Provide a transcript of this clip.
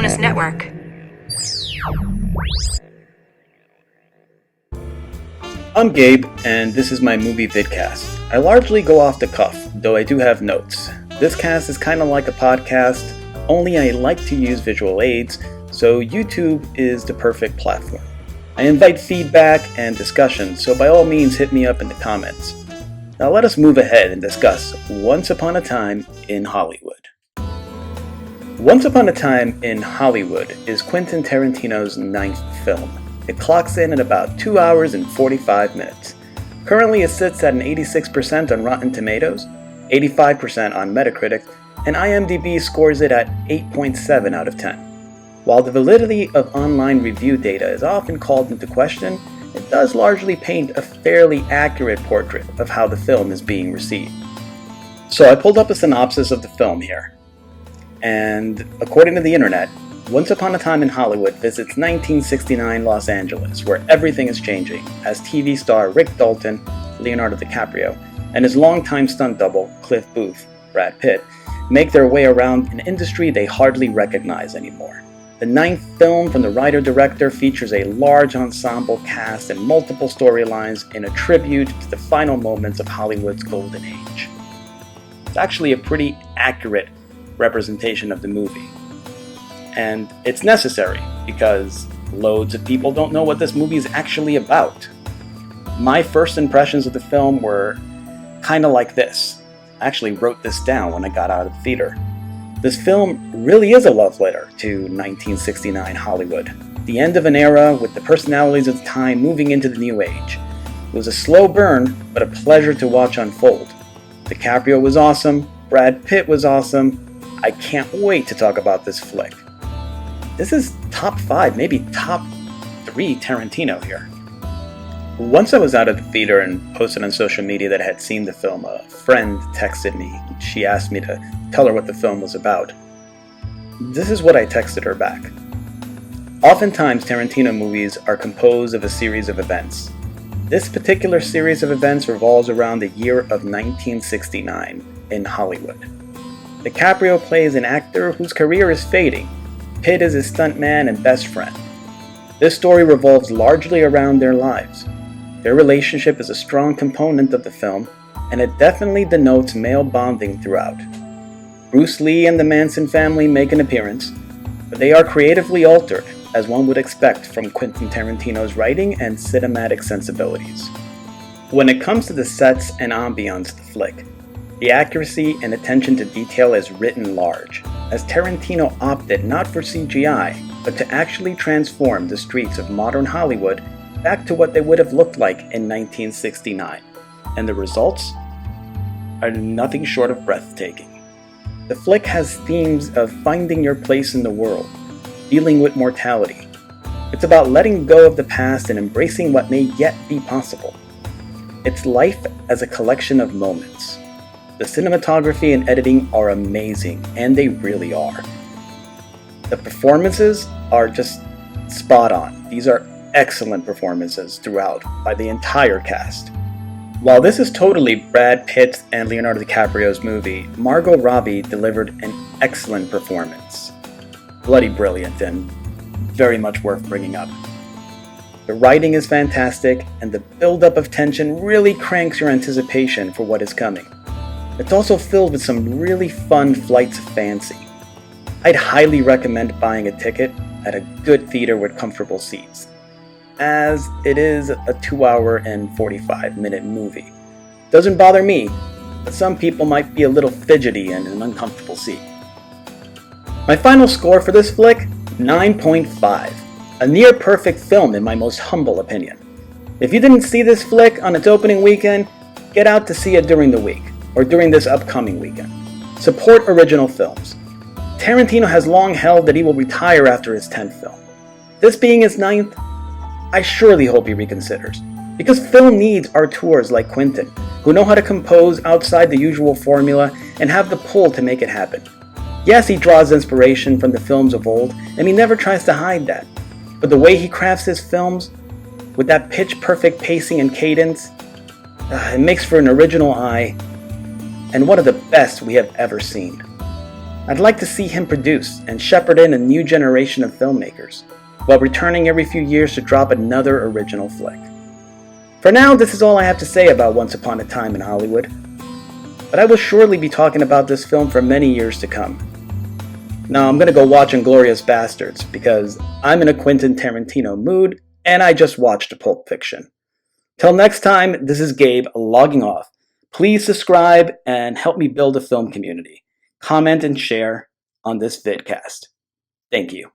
bonus network. I'm Gabe, and this is my movie vidcast. I largely go off the cuff, though I do have notes. This cast is kind of like a podcast, only I like to use visual aids, so YouTube is the perfect platform. I invite feedback and discussion, so by all means hit me up in the comments. Now let us move ahead and discuss Once Upon a Time in Hollywood. Once Upon a Time in Hollywood is Quentin Tarantino's 9th film. It clocks in at about 2 hours and 45 minutes. Currently it sits at an 86% on Rotten Tomatoes, 85% on Metacritic, and IMDb scores it at 8.7 out of 10. While the validity of online review data is often called into question, it does largely paint a fairly accurate portrait of how the film is being received. So I pulled up a synopsis of the film here. And according to the internet, Once Upon a Time in Hollywood visits 1969 Los Angeles, where everything is changing, as TV star Rick Dalton, Leonardo DiCaprio, and his longtime stunt double, Cliff Booth, Brad Pitt, make their way around an industry they hardly recognize anymore. The 9th film from the writer-director features a large ensemble cast and multiple storylines in a tribute to the final moments of Hollywood's golden age. It's actually a pretty accurate representation of the movie. And it's necessary because loads of people don't know what this movie is actually about. My first impressions of the film were kind of like this. I actually wrote this down when I got out of the theater. This film really is a love letter to 1969 Hollywood, the end of an era with the personalities of the time moving into the new age. It was a slow burn, but a pleasure to watch unfold. DiCaprio was awesome, Brad Pitt was awesome. I can't wait to talk about this flick. This is top 5, maybe top 3 Tarantino here. Once I was out of the theater and posted on social media that I had seen the film, a friend texted me. She asked me to tell her what the film was about. This is what I texted her back. Oftentimes, Tarantino movies are composed of a series of events. This particular series of events revolves around the year of 1969 in Hollywood. DiCaprio plays an actor whose career is fading. Pitt is his stuntman and best friend. This story revolves largely around their lives. Their relationship is a strong component of the film, and it definitely denotes male bonding throughout. Bruce Lee and the Manson family make an appearance, but they are creatively altered, as one would expect from Quentin Tarantino's writing and cinematic sensibilities. When it comes to the sets and ambiance of the flick, the accuracy and attention to detail is written large, as Tarantino opted not for CGI, but to actually transform the streets of modern Hollywood back to what they would have looked like in 1969, and the results are nothing short of breathtaking. The flick has themes of finding your place in the world, dealing with mortality. It's about letting go of the past and embracing what may yet be possible. It's life as a collection of moments. The cinematography and editing are amazing, and they really are. The performances are just spot on. These are excellent performances throughout by the entire cast. While this is totally Brad Pitt and Leonardo DiCaprio's movie, Margot Robbie delivered an excellent performance. Bloody brilliant and very much worth bringing up. The writing is fantastic, and the buildup of tension really cranks your anticipation for what is coming. It's also filled with some really fun flights of fancy. I'd highly recommend buying a ticket at a good theater with comfortable seats, as it is a 2 hour and 45 minute movie. Doesn't bother me, but some people might be a little fidgety in an uncomfortable seat. My final score for this flick, 9.5. A near perfect film in my most humble opinion. If you didn't see this flick on its opening weekend, get out to see it during the week, or during this upcoming weekend. Support original films. Tarantino has long held that he will retire after his 10th film. This being his 9th, I surely hope he reconsiders, because film needs auteurs like Quentin, who know how to compose outside the usual formula and have the pull to make it happen. Yes, he draws inspiration from the films of old, and he never tries to hide that. But the way he crafts his films, with that pitch-perfect pacing and cadence, it makes for an original eye, and one of the best we have ever seen. I'd like to see him produce and shepherd in a new generation of filmmakers, while returning every few years to drop another original flick. For now, this is all I have to say about Once Upon a Time in Hollywood, but I will surely be talking about this film for many years to come. Now I'm gonna go watch Inglourious Bastards, because I'm in a Quentin Tarantino mood, and I just watched Pulp Fiction. Till next time, this is Gabe logging off. Please subscribe and help me build a film community. Comment and share on this vidcast. Thank you.